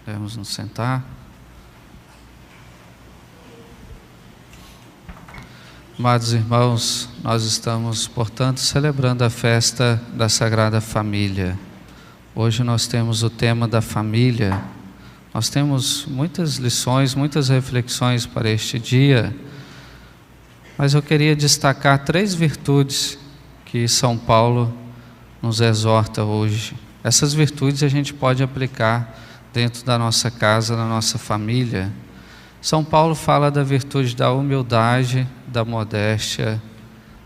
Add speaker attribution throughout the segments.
Speaker 1: Podemos nos sentar. Amados irmãos, nós estamos, portanto, celebrando a festa da Sagrada Família. Hoje nós temos o tema da família. Nós temos muitas lições, muitas reflexões para este dia, mas eu queria destacar 3 virtudes que São Paulo nos exorta hoje. Essas virtudes a gente pode aplicar dentro da nossa casa, na nossa família. São Paulo fala da virtude da humildade, da modéstia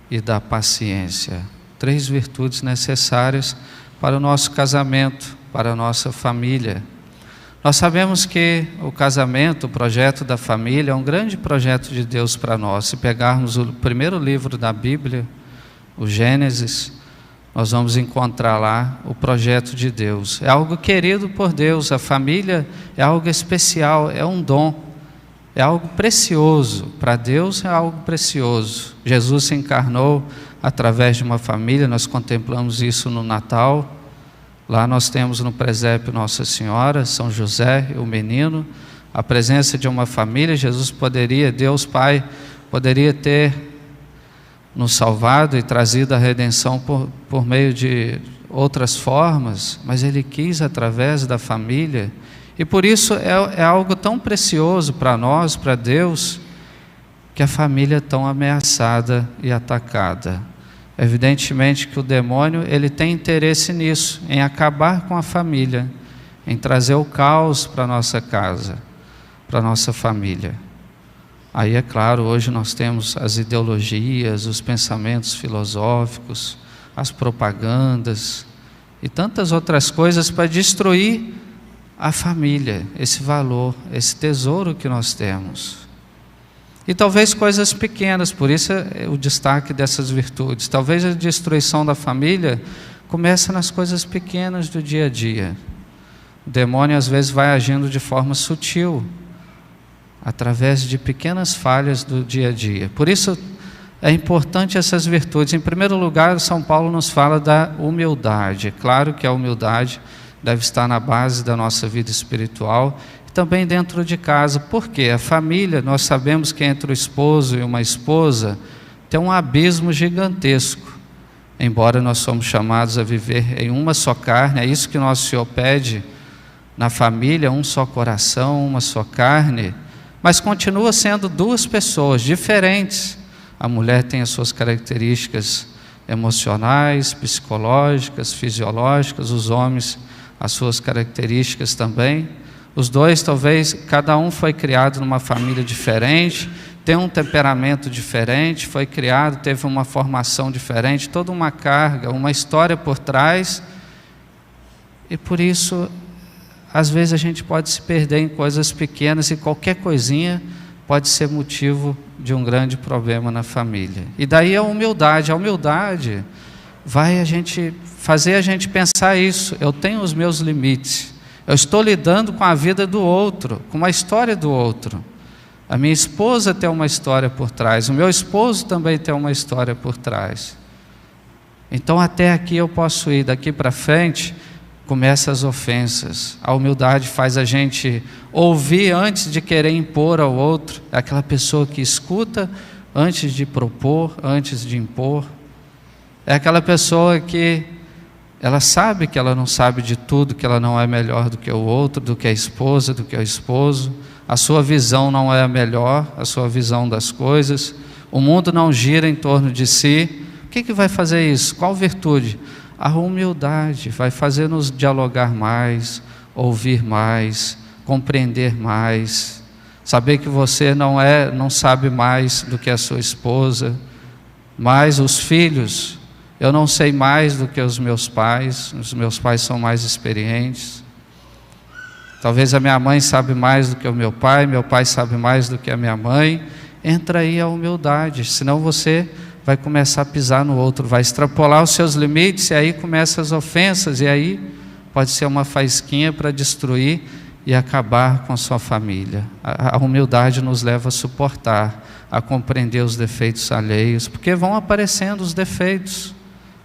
Speaker 1: e da paciência. 3 virtudes necessárias para o nosso casamento, para a nossa família. Nós sabemos que o casamento, o projeto da família, é um grande projeto de Deus para nós. Se pegarmos o primeiro livro da Bíblia, o Gênesis, nós vamos encontrar lá o projeto de Deus. É algo querido por Deus. A família é algo especial, é um dom. É algo precioso, para Deus é algo precioso. Jesus se encarnou através de uma família, nós contemplamos isso no Natal. Lá nós temos no presépio Nossa Senhora, São José, o menino, a presença de uma família. Jesus poderia, Deus Pai, poderia ter nos salvado e trazido a redenção por meio de outras formas, mas Ele quis através da família. E por isso é algo tão precioso para nós, para Deus, que a família é tão ameaçada e atacada. Evidentemente que o demônio, ele tem interesse nisso, em acabar com a família, em trazer o caos para a nossa casa, para a nossa família. Aí é claro, hoje nós temos as ideologias, os pensamentos filosóficos, as propagandas e tantas outras coisas para destruir a família, esse valor, esse tesouro que nós temos. E talvez coisas pequenas, por isso é o destaque dessas virtudes. Talvez a destruição da família comece nas coisas pequenas do dia a dia. O demônio às vezes vai agindo de forma sutil, através de pequenas falhas do dia a dia. Por isso é importante essas virtudes. Em primeiro lugar, São Paulo nos fala da humildade. É claro que a humildade deve estar na base da nossa vida espiritual e também dentro de casa. Por quê? A família, nós sabemos que entre o esposo e uma esposa tem um abismo gigantesco. Embora nós somos chamados a viver em uma só carne, é isso que nosso Senhor pede na família, um só coração, uma só carne, mas continua sendo 2 pessoas diferentes. A mulher tem as suas características emocionais, psicológicas, fisiológicas, os homens as suas características também. Os 2 talvez, cada um foi criado numa família diferente, tem um temperamento diferente, foi criado, teve uma formação diferente, toda uma carga, uma história por trás, e por isso às vezes a gente pode se perder em coisas pequenas e qualquer coisinha pode ser motivo de um grande problema na família. E daí a humildade vai fazer a gente pensar isso. Eu tenho os meus limites, eu estou lidando com a vida do outro, com uma história do outro. A minha esposa tem uma história por trás, o meu esposo também tem uma história por trás. Então até aqui eu posso ir, daqui para frente começam as ofensas. A humildade faz a gente ouvir antes de querer impor ao outro. É aquela pessoa que escuta antes de propor, antes de impor. É aquela pessoa que ela sabe que ela não sabe de tudo, que ela não é melhor do que o outro, do que a esposa, do que o esposo. A sua visão não é a melhor, a sua visão das coisas. O mundo não gira em torno de si. O que vai fazer isso? Qual virtude? A humildade vai fazer-nos dialogar mais, ouvir mais, compreender mais, saber que você não sabe mais do que a sua esposa, mas os filhos, eu não sei mais do que os meus pais são mais experientes. Talvez a minha mãe sabe mais do que o meu pai sabe mais do que a minha mãe. Entra aí a humildade, senão você vai começar a pisar no outro, vai extrapolar os seus limites, e aí começam as ofensas, e aí pode ser uma faísquinha para destruir e acabar com a sua família. A humildade nos leva a suportar, a compreender os defeitos alheios, porque vão aparecendo os defeitos,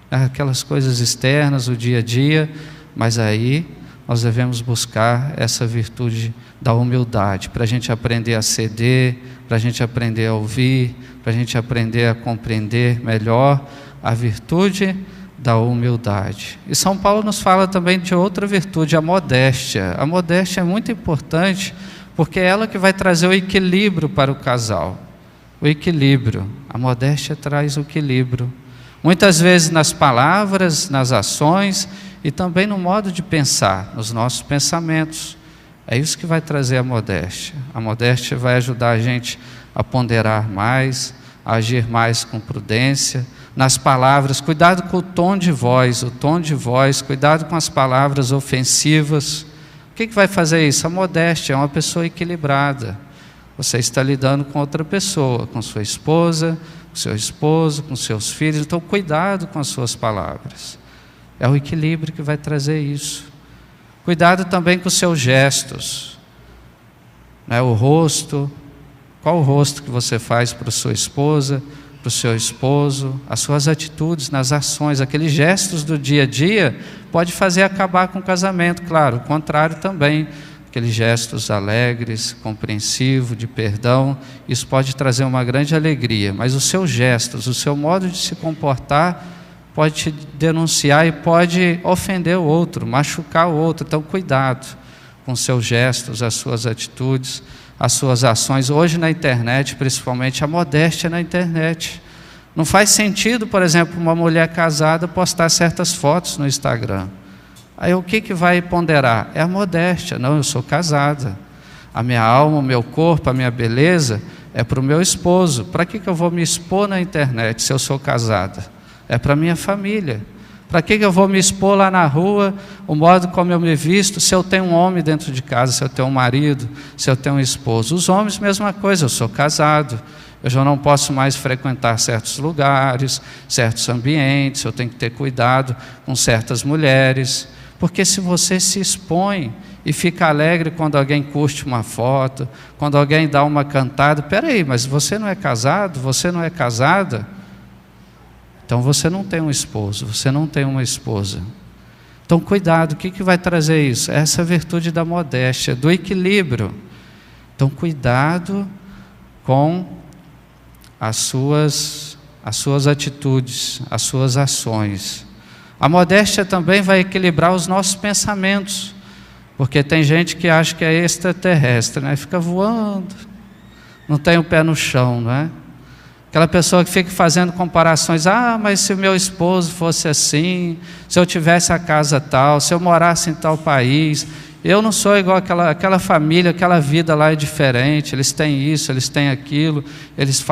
Speaker 1: aquelas coisas externas, o dia a dia, mas aí nós devemos buscar essa virtude da humildade, para a gente aprender a ceder, para a gente aprender a ouvir, para a gente aprender a compreender melhor a virtude da humildade. E São Paulo nos fala também de outra virtude, a modéstia. A modéstia é muito importante, porque é ela que vai trazer o equilíbrio para o casal. O equilíbrio. A modéstia traz o equilíbrio. Muitas vezes nas palavras, nas ações e também no modo de pensar, nos nossos pensamentos. É isso que vai trazer a modéstia. A modéstia vai ajudar a gente a ponderar mais, a agir mais com prudência, nas palavras, cuidado com o tom de voz, cuidado com as palavras ofensivas. O que vai fazer isso? A modéstia é uma pessoa equilibrada. Você está lidando com outra pessoa, com sua esposa, com seu esposo, com seus filhos, então cuidado com as suas palavras. É o equilíbrio que vai trazer isso. Cuidado também com os seus gestos, né? O rosto, qual o rosto que você faz para a sua esposa, para o seu esposo, as suas atitudes nas ações, aqueles gestos do dia a dia, pode fazer acabar com o casamento, claro, o contrário também, aqueles gestos alegres, compreensivos, de perdão, isso pode trazer uma grande alegria, mas os seus gestos, o seu modo de se comportar, pode te denunciar e pode ofender o outro, machucar o outro, então cuidado com os seus gestos, as suas atitudes, as suas ações. Hoje na internet, principalmente, a modéstia na internet. Não faz sentido, por exemplo, uma mulher casada postar certas fotos no Instagram. Aí o que vai ponderar? É a modéstia. Não, eu sou casada. A minha alma, o meu corpo, a minha beleza é para o meu esposo. Para que eu vou me expor na internet se eu sou casada? É para a minha família. Para que eu vou me expor lá na rua, o modo como eu me visto, se eu tenho um homem dentro de casa, se eu tenho um marido, se eu tenho um esposo? Os homens, mesma coisa, eu sou casado, eu já não posso mais frequentar certos lugares, certos ambientes, eu tenho que ter cuidado com certas mulheres, porque se você se expõe e fica alegre quando alguém curte uma foto, quando alguém dá uma cantada, peraí, mas você não é casado, você não é casada? Então você não tem um esposo, você não tem uma esposa. Então cuidado, o que vai trazer isso? Essa virtude da modéstia, do equilíbrio. Então cuidado com as suas atitudes, as suas ações. A modéstia também vai equilibrar os nossos pensamentos, porque tem gente que acha que é extraterrestre, né? Fica voando, não tem o pé no chão, não é? Aquela pessoa que fica fazendo comparações, mas se o meu esposo fosse assim, se eu tivesse a casa tal, se eu morasse em tal país, eu não sou igual aquela família, aquela vida lá é diferente, eles têm isso, eles têm aquilo, eles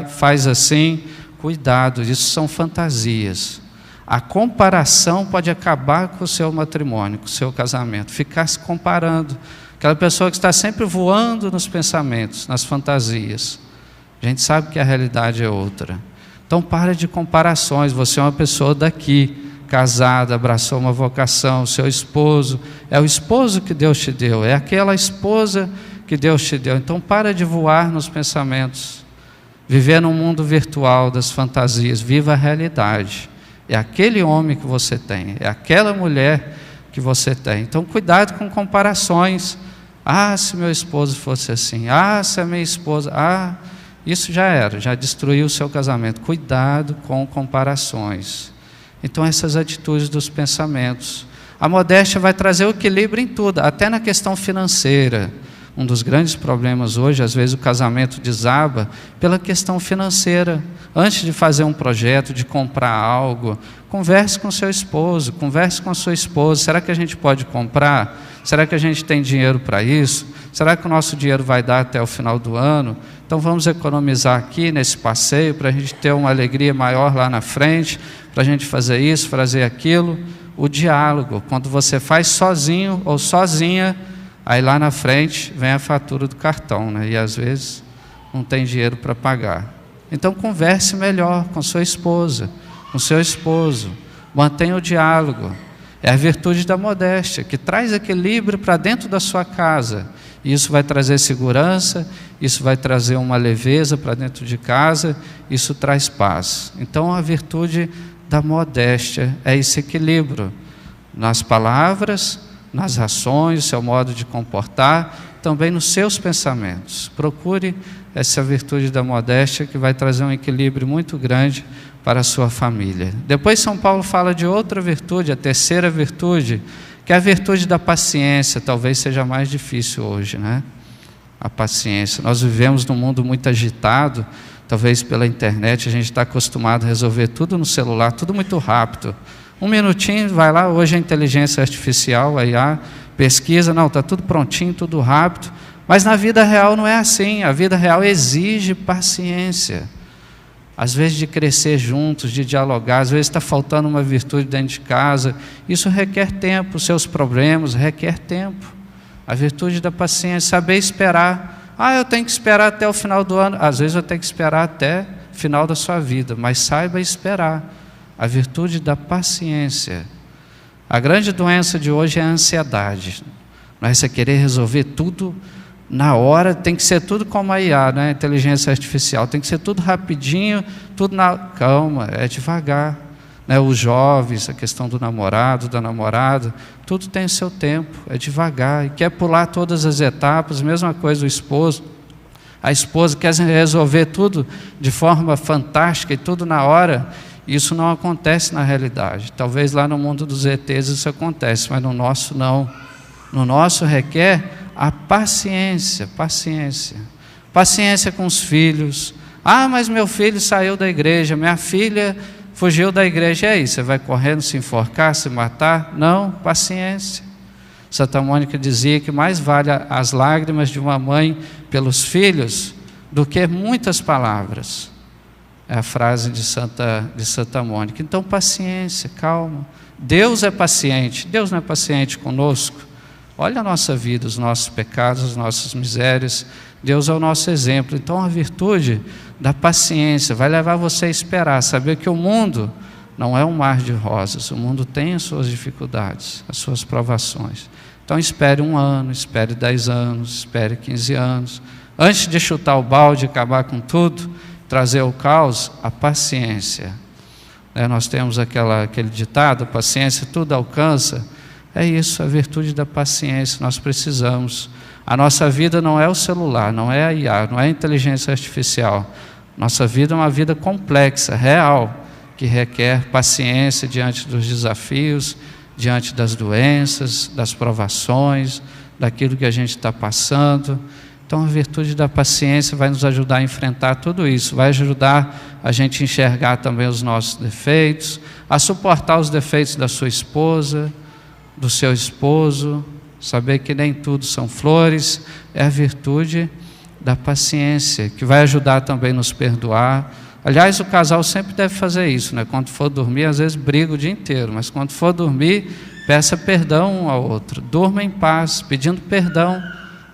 Speaker 1: faz assim. Cuidado, isso são fantasias. A comparação pode acabar com o seu matrimônio, com o seu casamento, ficar se comparando. Aquela pessoa que está sempre voando nos pensamentos, nas fantasias. A gente sabe que a realidade é outra. Então para de comparações, você é uma pessoa daqui, casada, abraçou uma vocação, seu esposo, é o esposo que Deus te deu, é aquela esposa que Deus te deu. Então para de voar nos pensamentos, viver num mundo virtual das fantasias, viva a realidade. É aquele homem que você tem, é aquela mulher que você tem. Então cuidado com comparações. Se meu esposo fosse assim, se a minha esposa, isso já era, já destruiu o seu casamento. Cuidado com comparações. Então essas atitudes dos pensamentos. A modéstia vai trazer o equilíbrio em tudo, até na questão financeira. Um dos grandes problemas hoje, às vezes o casamento desaba pela questão financeira. Antes de fazer um projeto, de comprar algo, converse com seu esposo, converse com a sua esposa. Será que a gente pode comprar? Será que a gente tem dinheiro para isso? Será que o nosso dinheiro vai dar até o final do ano? Então vamos economizar aqui nesse passeio para a gente ter uma alegria maior lá na frente, para a gente fazer isso, fazer aquilo. O diálogo, quando você faz sozinho ou sozinha, aí lá na frente vem a fatura do cartão, né? E às vezes não tem dinheiro para pagar. Então converse melhor com sua esposa, com seu esposo, mantenha o diálogo. É a virtude da modéstia, que traz equilíbrio para dentro da sua casa. Isso vai trazer segurança, isso vai trazer uma leveza para dentro de casa, isso traz paz. Então a virtude da modéstia é esse equilíbrio nas palavras, nas ações, seu modo de comportar, também nos seus pensamentos. Procure essa virtude da modéstia, que vai trazer um equilíbrio muito grande para a sua família. Depois São Paulo fala de outra virtude, a terceira virtude, que é a virtude da paciência. Talvez seja mais difícil hoje, né? A paciência. Nós vivemos num mundo muito agitado, talvez pela internet, a gente está acostumado a resolver tudo no celular, tudo muito rápido. Um minutinho, vai lá, hoje a inteligência artificial, a IA, pesquisa, não, está tudo prontinho, tudo rápido. Mas na vida real não é assim. A vida real exige paciência. Às vezes de crescer juntos, de dialogar, às vezes está faltando uma virtude dentro de casa. Isso requer tempo, os seus problemas requer tempo. A virtude da paciência, saber esperar. Eu tenho que esperar até o final do ano. Às vezes eu tenho que esperar até o final da sua vida, mas saiba esperar. A virtude da paciência. A grande doença de hoje é a ansiedade. Não é você querer resolver tudo na hora, tem que ser tudo como a IA, né? Inteligência artificial, tem que ser tudo rapidinho, tudo na calma, é devagar. Né? Os jovens, a questão do namorado, da namorada, tudo tem o seu tempo, é devagar, e quer pular todas as etapas. Mesma coisa o esposo, a esposa quer resolver tudo de forma fantástica e tudo na hora. Isso não acontece na realidade. Talvez lá no mundo dos ETs isso acontece, mas no nosso não. No nosso requer a paciência, paciência. Paciência com os filhos. Mas meu filho saiu da igreja, minha filha fugiu da igreja. E aí, você vai correndo, se enforcar, se matar? Não, paciência. Santa Mônica dizia que mais vale as lágrimas de uma mãe pelos filhos do que muitas palavras. É a frase de Santa Mônica. Então, paciência, calma. Deus é paciente. Deus não é paciente conosco? Olha a nossa vida, os nossos pecados, as nossas misérias. Deus é o nosso exemplo. Então, a virtude da paciência vai levar você a esperar, saber que o mundo não é um mar de rosas. O mundo tem as suas dificuldades, as suas provações. Então, espere 1 ano, espere 10 anos, espere 15 anos. Antes de chutar o balde e acabar com tudo, trazer o caos, a paciência. Nós temos aquele ditado, paciência tudo alcança. É isso, a virtude da paciência, nós precisamos. A nossa vida não é o celular, não é a IA, não é a inteligência artificial. Nossa vida é uma vida complexa, real, que requer paciência diante dos desafios, diante das doenças, das provações, daquilo que a gente está passando. Então, a virtude da paciência vai nos ajudar a enfrentar tudo isso, vai ajudar a gente a enxergar também os nossos defeitos, a suportar os defeitos da sua esposa, do seu esposo, saber que nem tudo são flores. É a virtude da paciência, que vai ajudar também a nos perdoar. Aliás, o casal sempre deve fazer isso, né? Quando for dormir, às vezes briga o dia inteiro, mas quando for dormir, peça perdão um ao outro, durma em paz, pedindo perdão.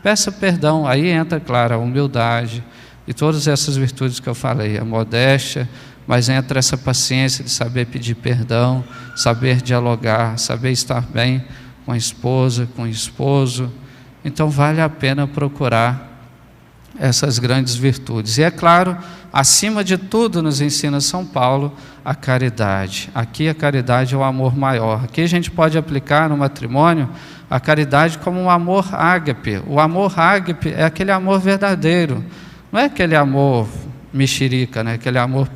Speaker 1: Peça perdão, aí entra, claro, a humildade e todas essas virtudes que eu falei, a modéstia, mas entra essa paciência de saber pedir perdão, saber dialogar, saber estar bem com a esposa, com o esposo. Então vale a pena procurar essas grandes virtudes. E é claro, acima de tudo nos ensina São Paulo a caridade. Aqui a caridade é o amor maior. Aqui a gente pode aplicar no matrimônio a caridade como um amor ágape. O amor ágape é aquele amor verdadeiro. Não é aquele amor mexerica, né? Aquele amor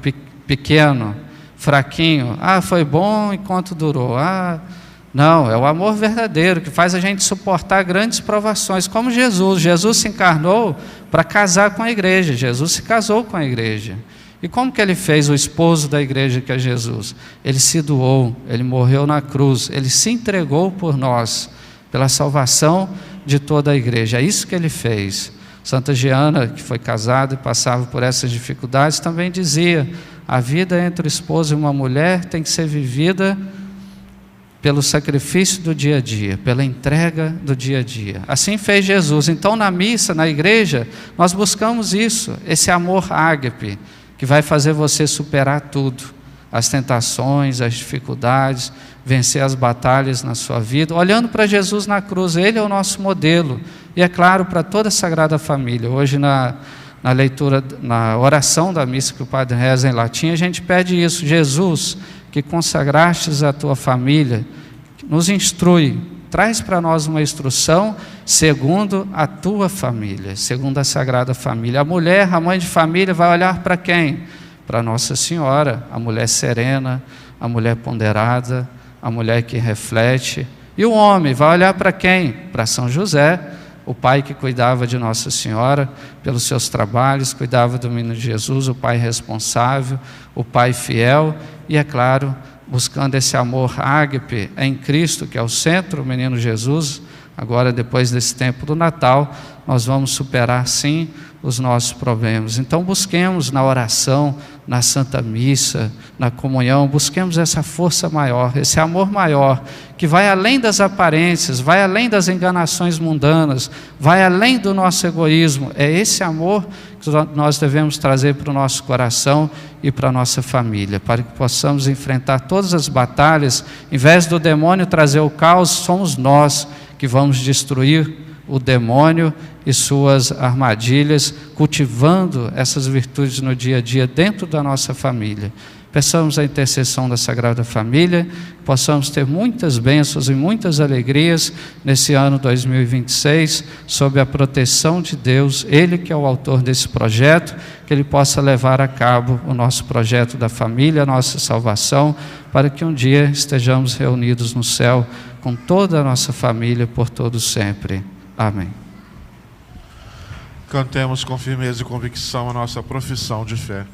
Speaker 1: pequeno, fraquinho. Foi bom enquanto durou. Não, é o amor verdadeiro que faz a gente suportar grandes provações, como Jesus. Jesus se encarnou para casar com a igreja. Jesus se casou com a igreja. E como que ele fez, o esposo da igreja que é Jesus? Ele se doou, ele morreu na cruz, ele se entregou por nós, pela salvação de toda a igreja. É isso que ele fez. Santa Giana, que foi casada e passava por essas dificuldades, também dizia: a vida entre o esposo e uma mulher tem que ser vivida pelo sacrifício do dia a dia, pela entrega do dia a dia. Assim fez Jesus. Então, na missa, na igreja, nós buscamos isso, esse amor ágape, que vai fazer você superar tudo, as tentações, as dificuldades, vencer as batalhas na sua vida, olhando para Jesus na cruz. Ele é o nosso modelo, e é claro, para toda a Sagrada Família. Hoje na leitura, na oração da missa que o padre reza em latim, a gente pede isso: Jesus, que consagrastes a tua família, nos instrui traz para nós uma instrução segundo a tua família, segundo a Sagrada Família. A mulher, a mãe de família, vai olhar para quem? Para Nossa Senhora, a mulher serena, a mulher ponderada, a mulher que reflete. E o homem vai olhar para quem? Para São José, o pai que cuidava de Nossa Senhora pelos seus trabalhos, cuidava do menino Jesus, o pai responsável, o pai fiel e, é claro, buscando esse amor ágape em Cristo, que é o centro, o menino Jesus. Agora, depois desse tempo do Natal, nós vamos superar sim os nossos problemas. Então busquemos na oração, na Santa Missa, na comunhão, busquemos essa força maior, esse amor maior, que vai além das aparências, vai além das enganações mundanas, vai além do nosso egoísmo. É esse amor que nós devemos trazer para o nosso coração e para a nossa família, para que possamos enfrentar todas as batalhas. Em vez do demônio trazer o caos, somos nós que vamos destruir o demônio e suas armadilhas, cultivando essas virtudes no dia a dia dentro da nossa família. Peçamos a intercessão da Sagrada Família, que possamos ter muitas bênçãos e muitas alegrias nesse ano 2026, sob a proteção de Deus, Ele que é o autor desse projeto, que Ele possa levar a cabo o nosso projeto da família, a nossa salvação, para que um dia estejamos reunidos no céu com toda a nossa família por todo sempre. Amém.
Speaker 2: Cantemos com firmeza e convicção a nossa profissão de fé.